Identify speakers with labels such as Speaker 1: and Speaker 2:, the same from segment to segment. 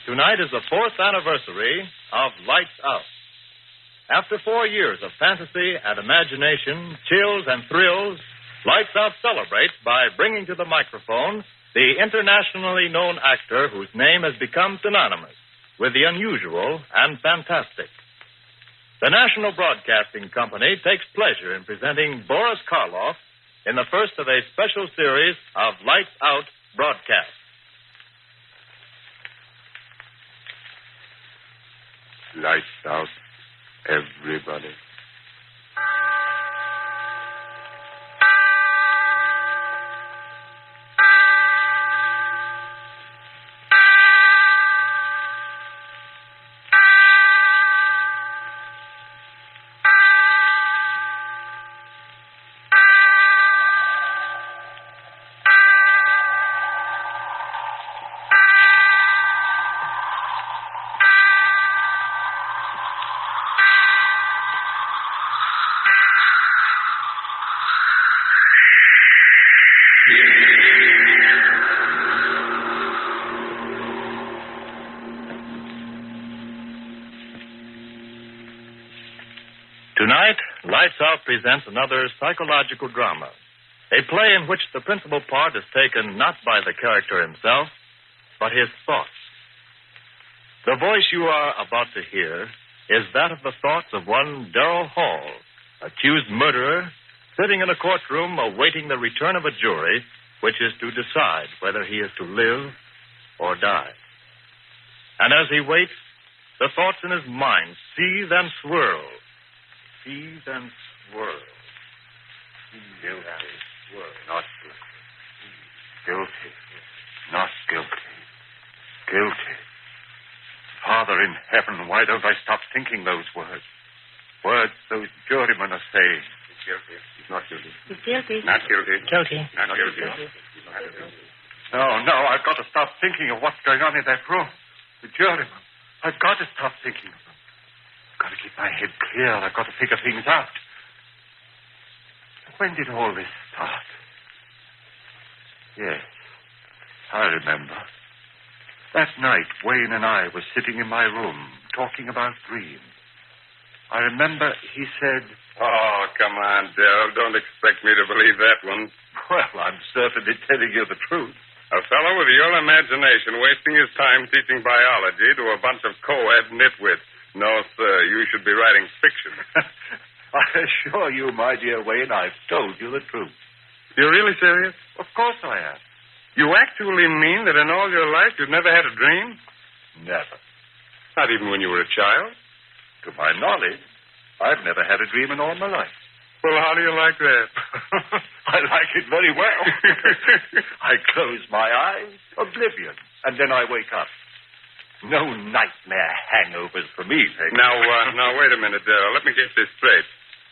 Speaker 1: Tonight is the 4th anniversary of Lights Out. After 4 years of fantasy and imagination, chills and thrills, Lights Out celebrates by bringing to the microphone the internationally known actor whose name has become synonymous with the unusual and fantastic. The National Broadcasting Company takes pleasure in presenting Boris Karloff in the first of a special series of Lights Out broadcasts.
Speaker 2: Lights out, everybody.
Speaker 1: Tonight, Lights Out presents another psychological drama, a play in which the principal part is taken not by the character himself, but his thoughts. The voice you are about to hear is that of the thoughts of one Darrell Hall, accused murderer, sitting in a courtroom awaiting the return of a jury which is to decide whether he is to live or die. And as he waits, the thoughts in his mind seethe and swirl. Seethe and swirl.
Speaker 2: Guilty. Not guilty. Guilty. Not guilty. Guilty. Father in heaven, why don't I stop thinking those words? Words those jurymen are saying. He's guilty. He's not guilty.
Speaker 3: He's guilty.
Speaker 2: Not guilty.
Speaker 3: Guilty.
Speaker 2: Not guilty. No, I've got to stop thinking of what's going on in that room. The jurymen. I've got to stop thinking of them. I've got to keep my head clear. I've got to figure things out. When did all this start? Yes, I remember. That night, Wayne and I were sitting in my room talking about dreams. I remember he said...
Speaker 4: Oh, come on, Darrell. Don't expect me to believe that one.
Speaker 2: Well, I'm certainly telling you the truth.
Speaker 4: A fellow with your imagination wasting his time teaching biology to a bunch of co-ed nitwits. No, sir, you should be writing fiction.
Speaker 2: I assure you, my dear Wayne, I've told you the truth.
Speaker 4: You're really serious?
Speaker 2: Of course I am.
Speaker 4: You actually mean that in all your life you've never had a dream?
Speaker 2: Never.
Speaker 4: Not even when you were a child?
Speaker 2: To my knowledge, I've never had a dream in all my life.
Speaker 4: Well, how do you like that?
Speaker 2: I like it very well. I close my eyes, oblivion, and then I wake up. No nightmare hangovers for me, thank you.
Speaker 4: Now, wait a minute, Darrell. Let me get this straight.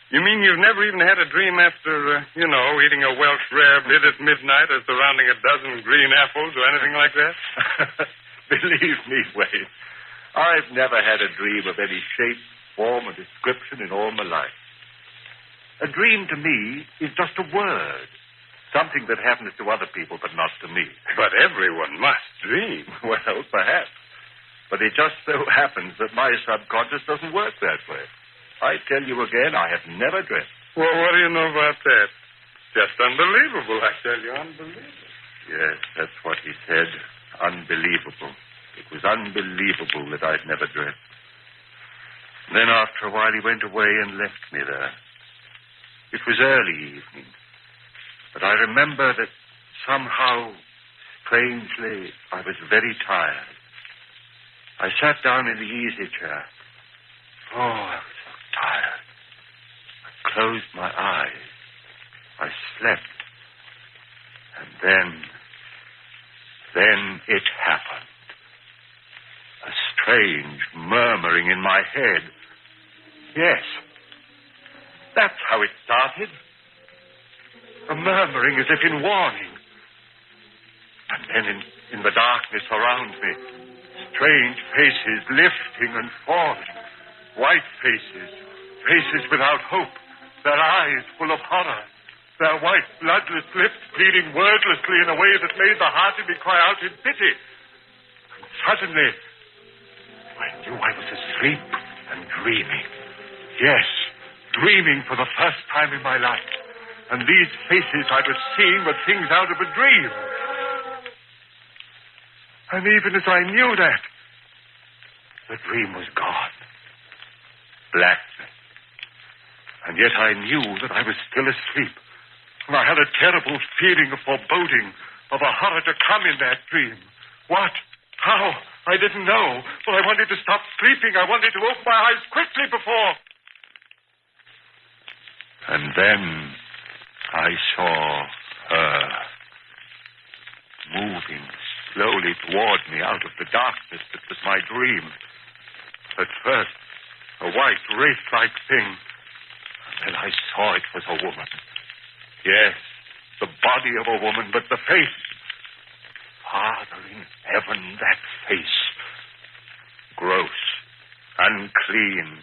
Speaker 4: You mean you've never even had a dream after, eating a Welsh rarebit at midnight or surrounding a dozen green apples or anything like that?
Speaker 2: Believe me, Wayne, I've never had a dream of any shape, form, or description in all my life. A dream to me is just a word. Something that happens to other people, but not to me.
Speaker 4: But everyone must dream.
Speaker 2: Well, perhaps. But it just so happens that my subconscious doesn't work that way. I tell you again, I have never dreamt.
Speaker 4: Well, what do you know about that? Just unbelievable, I tell you, unbelievable.
Speaker 2: Yes, that's what he said. Unbelievable. It was unbelievable that I'd never dreamt. Then after a while he went away and left me there. It was early evening. But I remember that somehow, strangely, I was very tired. I sat down in the easy chair. Oh, I was so tired. I closed my eyes. I slept. And then it happened. A strange murmuring in my head. Yes, that's how it started. A murmuring as if in warning. And then in the darkness around me, strange faces lifting and falling. White faces. Faces without hope. Their eyes full of horror. Their white, bloodless lips pleading wordlessly in a way that made the heart in me cry out in pity. And suddenly, knew I was asleep and dreaming. Yes, dreaming for the first time in my life. And these faces I was seeing were things out of a dream. And even as I knew that, the dream was gone. Blackness. And yet I knew that I was still asleep. And I had a terrible feeling of foreboding, of a horror to come in that dream. What? How? I didn't know. But I wanted to stop sleeping. I wanted to open my eyes quickly before. And then I saw her moving slowly toward me out of the darkness that was my dream. At first, a white, wraith-like thing. And then I saw it was a woman. Yes, the body of a woman, but the face. Father in heaven, that face. Gross, unclean,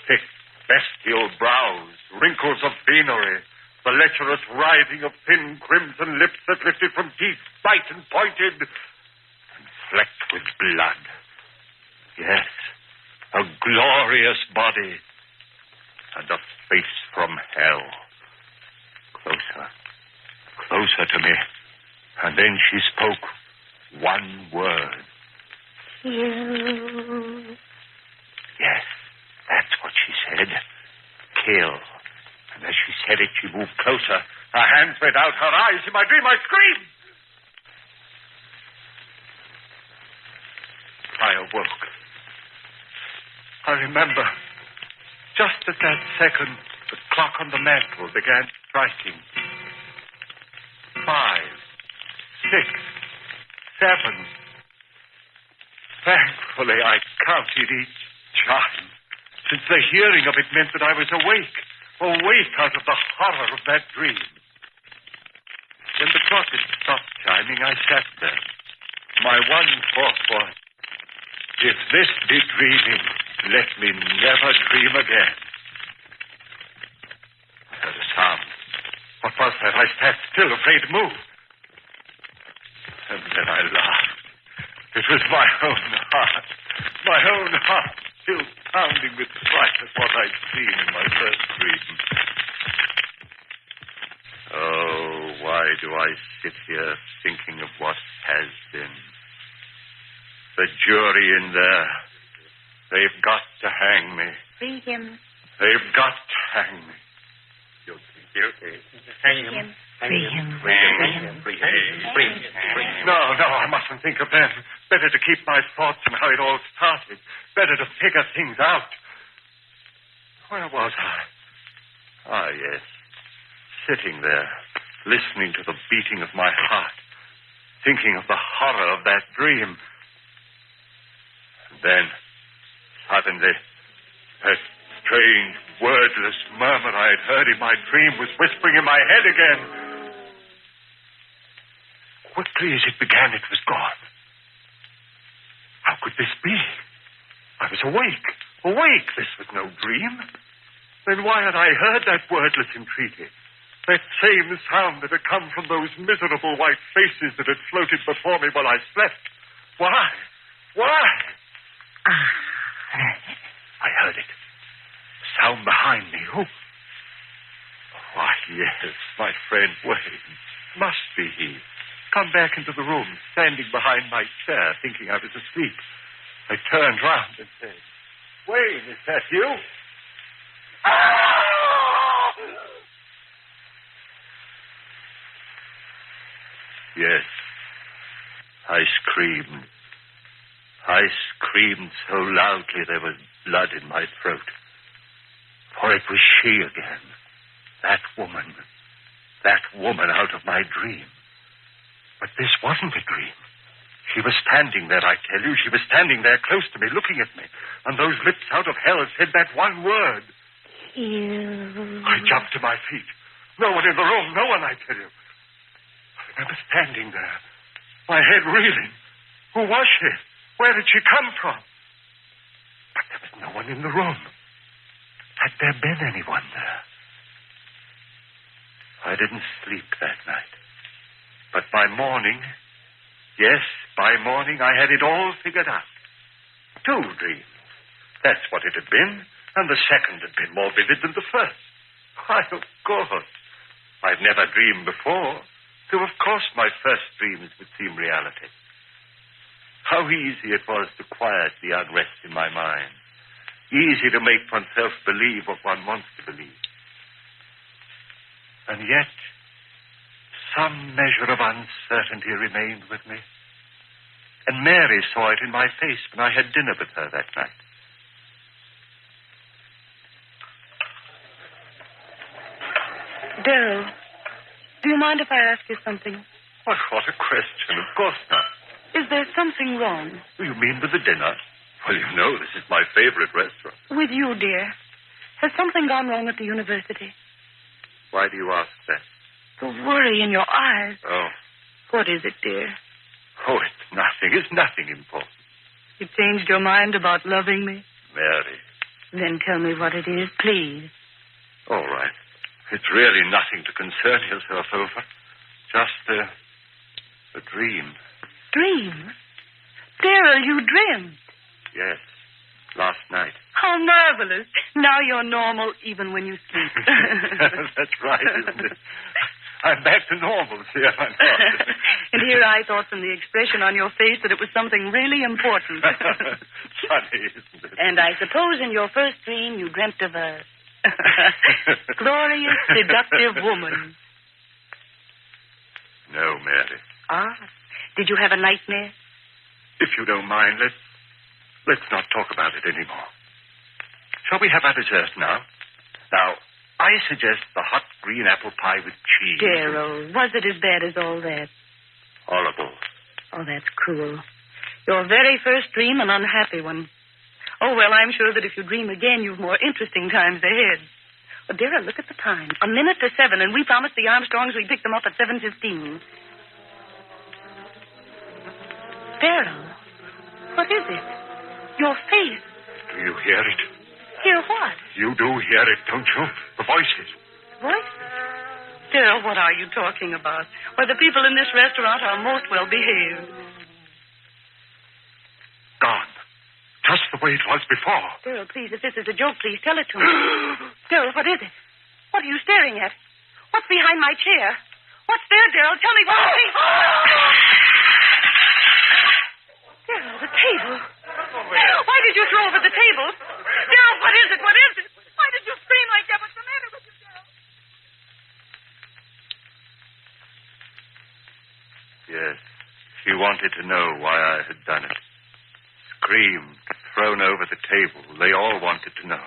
Speaker 2: thick, bestial brows, wrinkles of venery, the lecherous writhing of thin crimson lips that lifted from teeth, bright and pointed, and flecked with blood. Yes, a glorious body, and a face from hell. Closer, closer to me. And then she spoke one word.
Speaker 3: Kill.
Speaker 2: Yes, that's what she said. Kill. And as she said it, she moved closer. Her hands went out, her eyes. In my dream, I screamed. I awoke. I remember, just at that second, the clock on the mantel began striking. 5, 6, 7. Thankfully, I counted each chime, since the hearing of it meant that I was awake out of the horror of that dream. When the clock had stopped chiming, I sat there. My one thought was, if this be dreaming, let me never dream again. I heard a sound. What was that? I sat still, afraid to move. And then I laughed. It was my own heart. My own heart still pounding with fright at what I'd seen in my first dream. Oh, why do I sit here thinking of what has been? The jury in there. They've got to hang me.
Speaker 3: Free him.
Speaker 2: They've got to hang me.
Speaker 4: Guilty. Hang him.
Speaker 3: Free him.
Speaker 2: No, I mustn't think of them. Better to keep my thoughts on how it all started. Better to figure things out. Where was I? Ah, yes. Sitting there, listening to the beating of my heart, thinking of the horror of that dream. And then, suddenly, that strange, wordless murmur I had heard in my dream was whispering in my head again. Quickly as it began, it was gone. How could this be? I was awake. Awake. This was no dream. Then why had I heard that wordless entreaty? That same sound that had come from those miserable white faces that had floated before me while I slept. Why? Why? I heard it. Sound behind me. Who? Why, yes, my friend Wayne. Must be he. Come back into the room, standing behind my chair, thinking I was asleep. I turned round and said, Wayne, is that you? Yes, I screamed. I screamed so loudly there was blood in my throat. For it was she again. That woman out of my dream. But this wasn't a dream. She was standing there, I tell you. She was standing there close to me, looking at me. And those lips out of hell said that one word.
Speaker 3: You.
Speaker 2: I jumped to my feet. No one in the room, no one, I tell you. I remember standing there, my head reeling. Who was she? Where did she come from? But there was no one in the room. Had there been anyone there? I didn't sleep that night. But by morning, yes, by morning, I had it all figured out. 2 dreams. That's what it had been, and the second had been more vivid than the first. Why, of course. I'd never dreamed before, so of course my first dreams would seem reality. How easy it was to quiet the unrest in my mind. Easy to make oneself believe what one wants to believe. And yet, some measure of uncertainty remained with me. And Mary saw it in my face when I had dinner with her that night.
Speaker 5: Darrell, do you mind if I ask you something?
Speaker 2: What a question. Of course not.
Speaker 5: Is there something wrong?
Speaker 2: You mean with the dinner? Well, you know, this is my favorite restaurant.
Speaker 5: With you, dear. Has something gone wrong at the university?
Speaker 2: Why do you ask that?
Speaker 5: The worry in your eyes.
Speaker 2: Oh.
Speaker 5: What is it, dear?
Speaker 2: Oh, it's nothing. It's nothing important.
Speaker 5: You changed your mind about loving me?
Speaker 2: Mary.
Speaker 5: Then tell me what it is, please.
Speaker 2: All right. It's really nothing to concern yourself over. Just a dream.
Speaker 5: Dream? Darrell, you dreamed.
Speaker 2: Yes, last night.
Speaker 5: How marvelous. Now you're normal even when you sleep.
Speaker 2: That's right, isn't it? I'm back to normal, see if I'm not.
Speaker 5: And here I thought from the expression on your face that it was something really important.
Speaker 2: Funny, isn't it?
Speaker 5: And I suppose in your first dream you dreamt of a glorious, seductive woman.
Speaker 2: No, Mary.
Speaker 5: Ah, did you have a nightmare?
Speaker 2: If you don't mind, let's not talk about it anymore. Shall we have our dessert now? Now, I suggest the hot green apple pie with cheese.
Speaker 5: Darrell, was it as bad as all that?
Speaker 2: Horrible.
Speaker 5: Oh, that's cruel. Your very first dream, an unhappy one. Oh, well, I'm sure that if you dream again, you've more interesting times ahead. Oh, Darrell, look at the time. 7:01, and we promised the Armstrongs we'd pick them up at 7:15. Darrell, what is it? Your face.
Speaker 2: Do you hear it?
Speaker 5: Hear what?
Speaker 2: You do hear it, don't you? The voices.
Speaker 5: Voices? Darrell, what are you talking about? Why, the people in this restaurant are most well behaved.
Speaker 2: Gone. Just the way it was before.
Speaker 5: Darrell, please, if this is a joke, please tell it to me. Darrell, what is it? What are you staring at? What's behind my chair? What's there, Darrell? Tell me what you see. Darrell, the table. Why did you throw over the table? Darrell, what is it? What is it? Why did you scream like that? What's the matter with you, Darrell?
Speaker 2: Yes. She wanted to know why I had done it. Screamed, thrown over the table. They all wanted to know.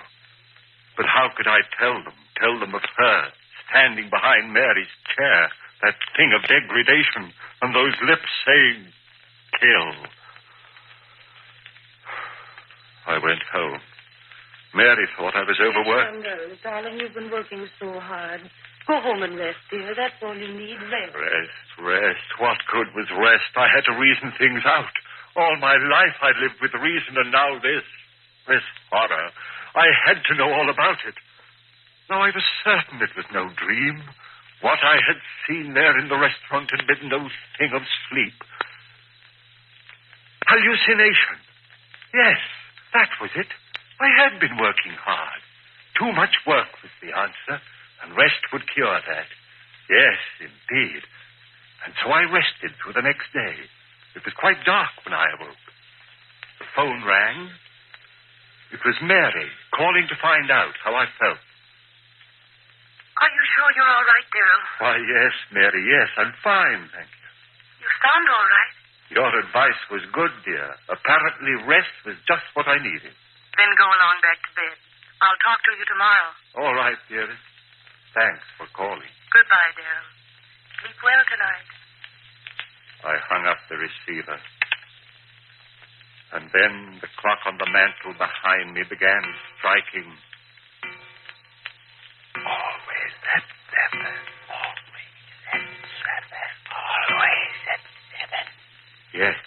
Speaker 2: But how could I tell them of her, standing behind Mary's chair, that thing of degradation, and those lips saying, kill. I went home. Mary thought I was overworked.
Speaker 5: No, darling, you've been working so hard. Go home and rest, dear. That's all you need, rest.
Speaker 2: Rest. What good was rest? I had to reason things out. All my life I lived with reason, and now this horror. I had to know all about it. Now I was certain it was no dream. What I had seen there in the restaurant had been no thing of sleep. Hallucination. Yes, that was it. I had been working hard. Too much work was the answer, and rest would cure that. Yes, indeed. And so I rested through the next day. It was quite dark when I awoke. The phone rang. It was Mary calling to find out how I felt.
Speaker 5: Are you sure you're all right, Darrell?
Speaker 2: Why, yes, Mary, yes, I'm fine, thank you.
Speaker 5: You sound all right.
Speaker 2: Your advice was good, dear. Apparently rest was just what I needed.
Speaker 5: Then go along back to bed. I'll talk to you tomorrow.
Speaker 2: All right, dearest. Thanks for calling.
Speaker 5: Goodbye, Darrell. Sleep well tonight.
Speaker 2: I hung up the receiver. And then the clock on the mantel behind me began striking. Always at 7. Always at 7. Always at 7. Yes,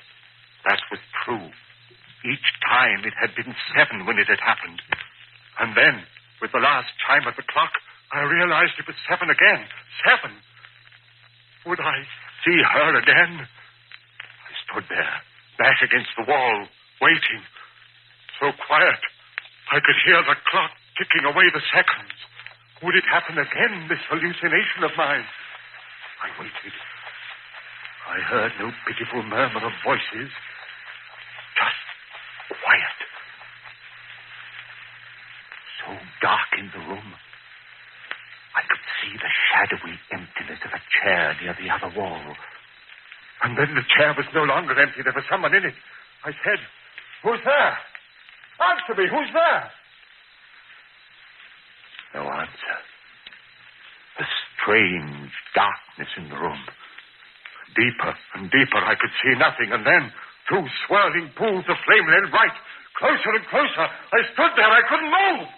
Speaker 2: that was true. Each time it had been 7 when it had happened. And then, with the last chime of the clock, I realized it was 7 again. 7. Would I see her again? I stood there, back against the wall, waiting. So quiet,
Speaker 6: I could hear the clock ticking away the seconds. Would it happen again, this hallucination of mine? I waited. I heard no pitiful murmur of voices. Just quiet. So dark in the room, I could see the shadowy emptiness of a chair near the other wall. And then the chair was no longer empty. There was someone in it. I said, "Who's there? Answer me, who's there?" No answer. A strange darkness in the room. Deeper and deeper, I could see nothing, and then, through swirling pools of flame led right, closer and closer. I stood there, I couldn't move.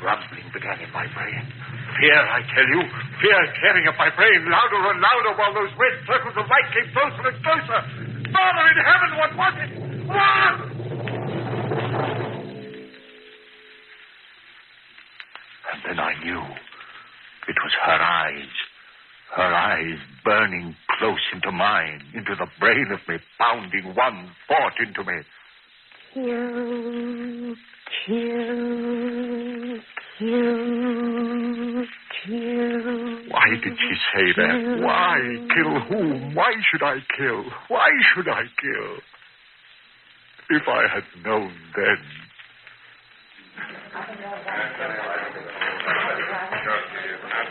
Speaker 6: Rumbling began in my brain. Fear, I tell you, fear tearing at my brain, louder and louder, while those red circles of light came closer and closer. Father in heaven, what was it? What? And then I knew it was her eyes burning close into mine, into the brain of me, pounding one thought into me.
Speaker 3: Kill, kill, kill, kill.
Speaker 6: Why did she say that? Why? Kill whom? Why should I kill? Why should I kill? If I had known then.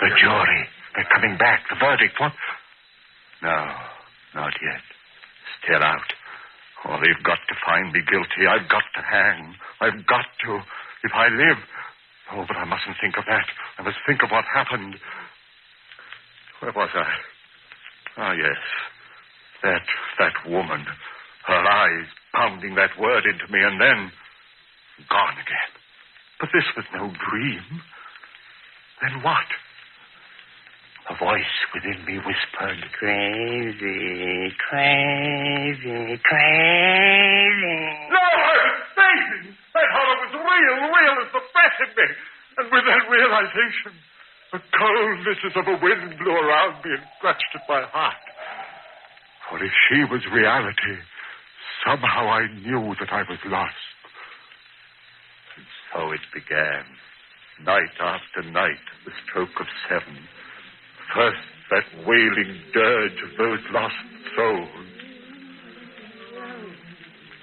Speaker 6: The jury. They're coming back. The verdict. What? No, not yet. Still out. Oh, they've got to find me guilty. I've got to hang. I've got to. If I live. Oh, but I mustn't think of that. I must think of what happened. Where was I? Ah, yes. That woman. Her eyes pounding that word into me, and then gone again. But this was no dream. Then what? A voice within me whispered, "Crazy, crazy, crazy." No, I was fainting. That horror was real as the breath in me. And with that realization, the coldnesses of a wind blew around me and clutched at my heart. For if she was reality, somehow I knew that I was lost. And so it began. Night after night, the stroke of 7. First, that wailing dirge of those lost souls.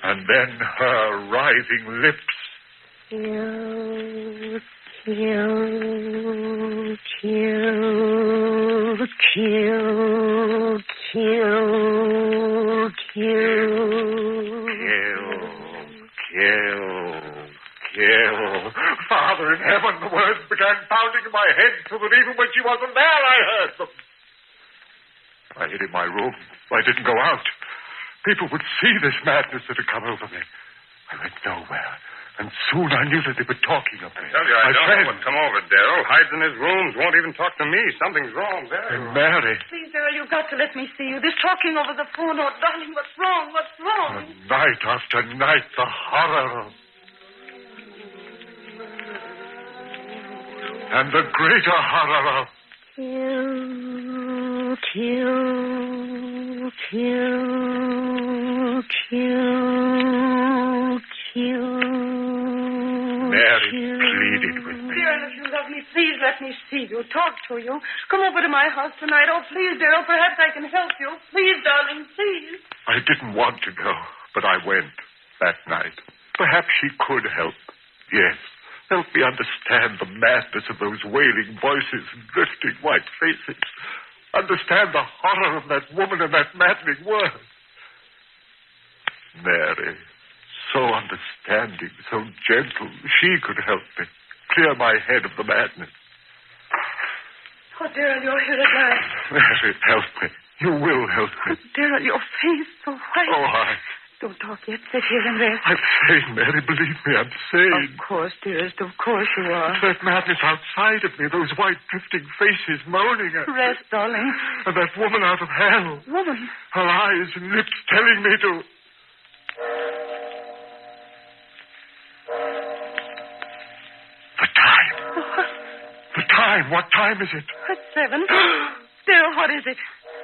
Speaker 6: And then her writhing lips.
Speaker 3: Kill, kill, kill, kill, kill,
Speaker 6: Kill. Father in heaven, the words began pounding in my head so that even when she wasn't there, I heard them. I hid in my room. I didn't go out. People would see this madness that had come over me. I went nowhere. And soon I knew that they were talking of me.
Speaker 4: I tell you, I don't know what's come over Darrell. Hides in his rooms, won't even talk to me. Something's wrong there.
Speaker 6: And Mary.
Speaker 5: Please, Darrell, you've got to let me see you. This talking over the phone. Oh, darling, what's wrong? What's wrong?
Speaker 6: And night after night, the horror of... And the greater horror of...
Speaker 3: Kill, kill, kill, kill, kill.
Speaker 6: Mary pleaded with me.
Speaker 5: Darrell, if you love me, please let me see you, talk to you. Come over to my house tonight. Oh, please, Darrell, perhaps I can help you. Please, darling, please.
Speaker 6: I didn't want to go, but I went that night. Perhaps she could help. Yes. Help me understand the madness of those wailing voices and drifting white faces. Understand the horror of that woman and that maddening word. Mary, so understanding, so gentle, she could help me clear my head of the madness.
Speaker 5: Oh, Darrell, you're here at last.
Speaker 6: Mary, help me. You will help me.
Speaker 5: Oh, Darrell, your face so white.
Speaker 6: Oh,
Speaker 5: Don't talk yet. Sit here and rest.
Speaker 6: I'm sane, Mary. Believe me, I'm sane.
Speaker 5: Of course, dearest. Of course you are.
Speaker 6: It's that madness outside of me, those white drifting faces moaning at me.
Speaker 5: Rest, darling.
Speaker 6: And that woman out of hell.
Speaker 5: Woman?
Speaker 6: Her eyes and lips telling me to... The time. The time. What time is it?
Speaker 5: It's 7. Darrell, what is it?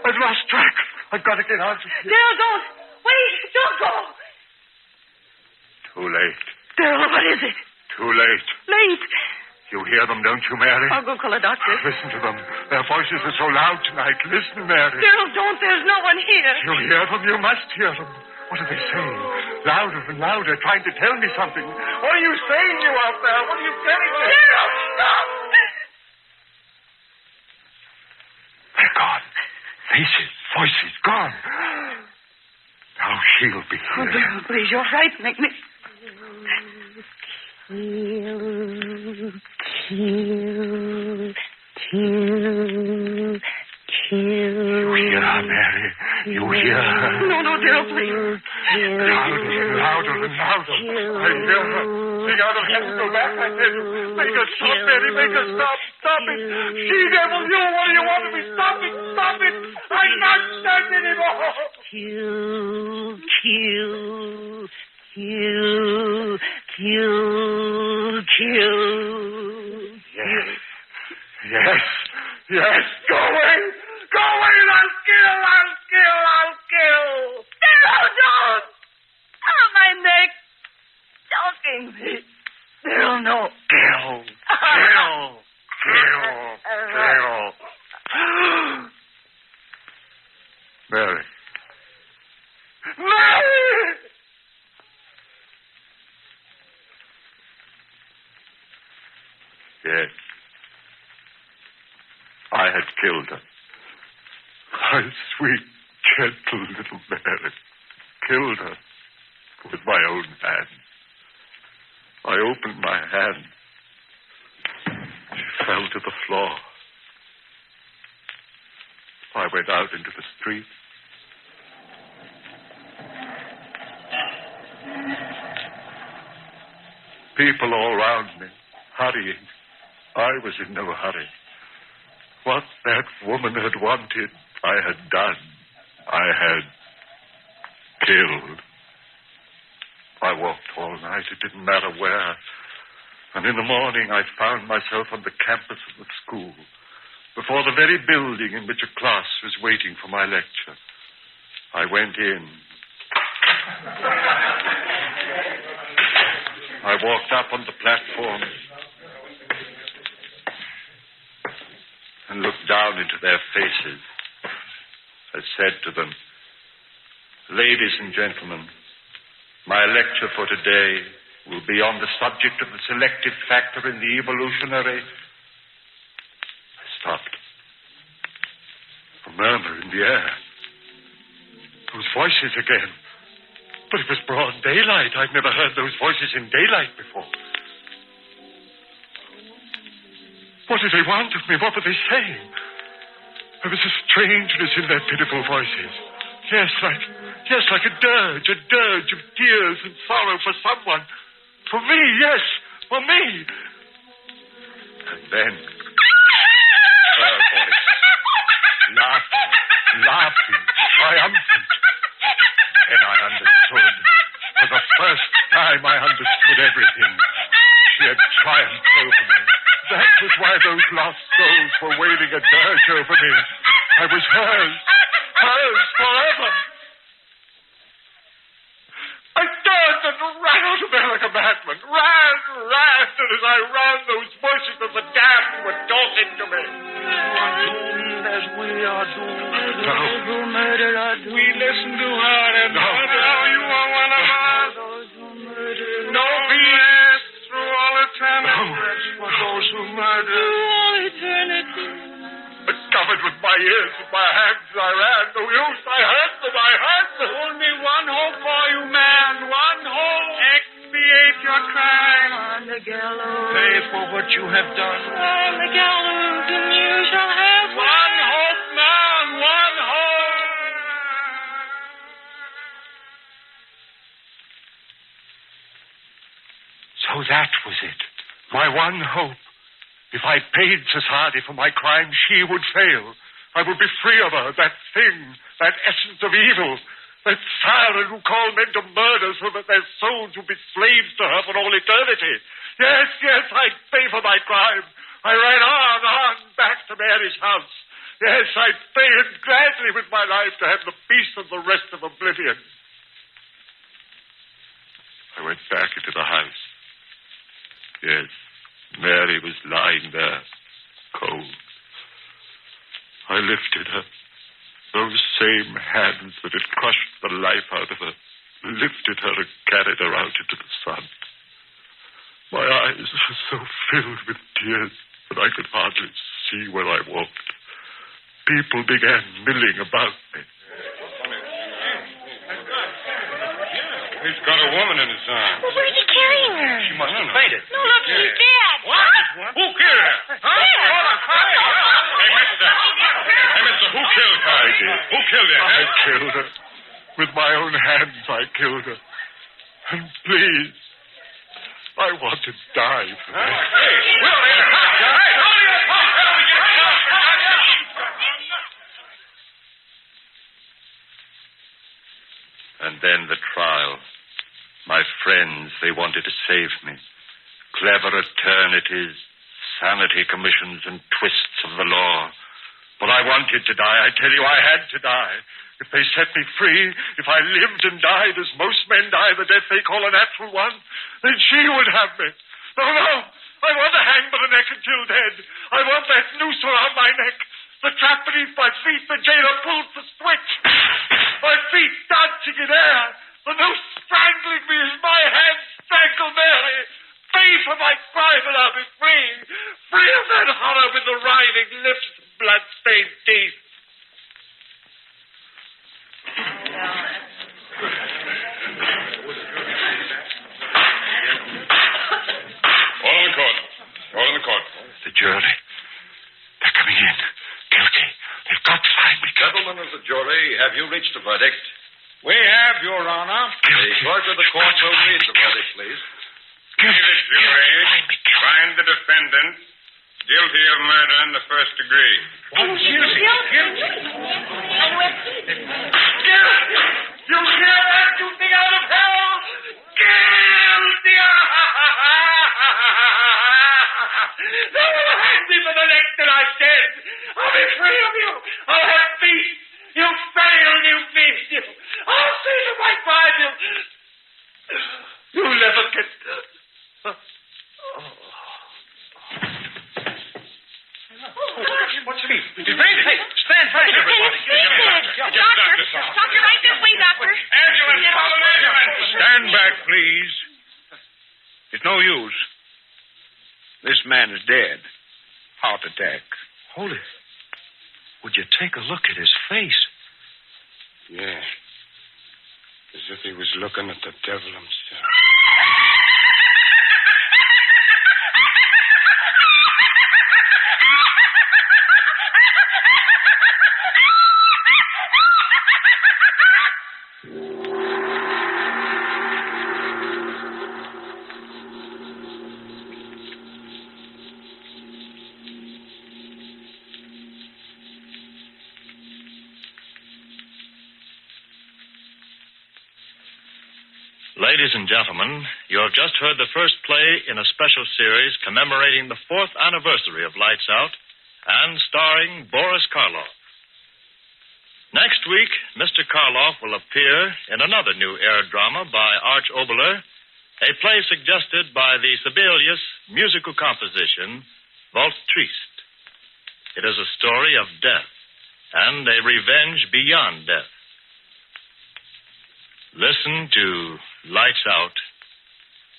Speaker 6: I've lost track. I've got to get out of here.
Speaker 5: Darrell, don't. Wait, don't go.
Speaker 6: late.
Speaker 5: Daryl, what is it?
Speaker 6: Too late.
Speaker 5: Late.
Speaker 6: You hear them, don't you, Mary?
Speaker 5: I'll go call a doctor.
Speaker 6: Listen to them. Their voices are so loud tonight. Listen, Mary.
Speaker 5: Daryl, don't. There's no one here.
Speaker 6: You hear them? You must hear them. What are they saying? Louder and louder, trying to tell me something. What are you saying, you out there? What are you telling me?
Speaker 5: Daryl, stop!
Speaker 6: They're gone. Faces, voices, gone. Now she'll be
Speaker 5: Oh,
Speaker 6: here.
Speaker 5: Daryl, please, you're frightening me.
Speaker 3: Kill.
Speaker 6: You hear her, Mary? You hear her?
Speaker 5: No, Daryl, please.
Speaker 6: Louder and louder and louder. I hear her. She out of heaven, go back, I tell you. Make her stop, Mary. Make her stop. Stop it. She devil, you. What do you want of me? Stop it. Stop it. I can't stand anymore. Yes. Go away. Go away. I'll kill.
Speaker 5: Daryl, don't! Oh, my neck. Choking me. Daryl, no.
Speaker 6: Kill. Mary. Yes. I had killed her. My sweet, gentle little Mary. Killed her with my own hand. I opened my hand. She fell to the floor. I went out into the street. People all round me, hurrying. I was in no hurry. What that woman had wanted, I had done. I had killed. I walked all night. It didn't matter where. And in the morning, I found myself on the campus of the school, before the very building in which a class was waiting for my lecture. I went in. I walked up on the platform and looked down into their faces. I said to them, "Ladies and gentlemen, my lecture for today will be on the subject of the selective factor in the evolutionary..." I stopped. A murmur in the air. Those voices again. But it was broad daylight. I'd never heard those voices in daylight before. What did they want of me? What were they saying? There was a strangeness in their pitiful voices. Yes, like a dirge of tears and sorrow for someone. For me, yes, for me. And then her voice, laughing, triumphant. Then I understood. For the first time I understood everything. She had triumphed over me. That was why those lost souls were wailing a dirge over me. I was hers forever. I turned and ran out of there like a madman. Ran. And as I ran, those voices of the damned were talking to me.
Speaker 7: As we are doomed,
Speaker 6: No.
Speaker 7: those who murder are doomed. We listen to her and
Speaker 6: No.
Speaker 7: now you are one of us. Those who murder. No peace through all eternity.
Speaker 6: No.
Speaker 7: Rest for those who murder. Through all eternity.
Speaker 6: But covered with my ears and my hands, I ran. No use. I heard them.
Speaker 7: Only one hope for you, man. One hope. Expiate your crime. On the gallows. Pay for what you have done. On the gallows, and you shall have one hope, man. One hope.
Speaker 6: So that was it. My one hope. If I paid society for my crime, she would fail. I would be free of her, that thing, that essence of evil, that siren who called men to murder so that their souls would be slaves to her for all eternity. Yes, I'd pay for my crime. I ran on, back to Mary's house. Yes, I'd pay it gladly with my life to have the peace of the rest of oblivion. I went back into the house. Yes, Mary was lying there, cold. I lifted her. Those same hands that had crushed the life out of her lifted her and carried her out into the sun. My eyes were so filled with tears that I could hardly see where I walked. People began milling about me.
Speaker 4: He's got a woman in his arms.
Speaker 3: Well, where's he carrying her?
Speaker 4: She must have fainted.
Speaker 3: No, look, he's dead.
Speaker 4: What? Who killed her? Huh? Hey, mister. Hey, mister, who killed her?
Speaker 6: I did.
Speaker 4: Who killed her?
Speaker 6: I killed her. With my own hands, I killed her. And please, I want to die for this.
Speaker 4: Hey, Will, hey, hold your tongue.
Speaker 2: And then the trial. My friends, they wanted to save me. Clever eternities, sanity commissions, and twists of the law. But I wanted to die. I tell you, I had to die. If they set me free, if I lived and died as most men die, the death they call a natural one, then she would have me. No, no. I want to hang by the neck until dead. I want that noose around my neck. The trap beneath my feet, the jailer pulls the switch. My feet dancing in air. The noose strangling me as my hands strangle Mary. Free from my crime and I'll be free. Free of that horror with the writhing lips and blood-stained teeth.
Speaker 4: All in the court. All in the court.
Speaker 6: The jury. They're coming in. Guilty. They've got to find me.
Speaker 8: Gentlemen of the jury, have you reached a verdict?
Speaker 7: We have, Your Honor.
Speaker 8: The clerk of the court will read the verdict, please.
Speaker 4: Give it, jury. Find the defendant guilty of murder in the first degree.
Speaker 7: Guilty.
Speaker 4: You hear that, you thing out of hell? Guilty! They will hang me for the next that I said. I'll be free of you. I'll have peace. You failed, you beast, you. I'll see to my crime, you. You'll never get...
Speaker 7: What's the mean? He's fainted. Hey, stand back, everybody.
Speaker 3: Doctor, right this way, doctor.
Speaker 4: Ambulance, call an ambulance.
Speaker 7: Stand back, please. It's no use. This man is dead. Heart attack.
Speaker 9: Holy. Would you take a look at his face?
Speaker 4: Yeah. As if he was looking at the devil himself.
Speaker 1: Ladies and gentlemen, you have just heard the first play in a special series commemorating the 4th anniversary of Lights Out and starring Boris Karloff. Next week, Mr. Karloff will appear in another new air drama by Arch Oboler, a play suggested by the Sibelius musical composition, Waltz Triste. It is a story of death and a revenge beyond death. Listen to Lights Out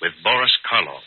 Speaker 1: with Boris Karloff.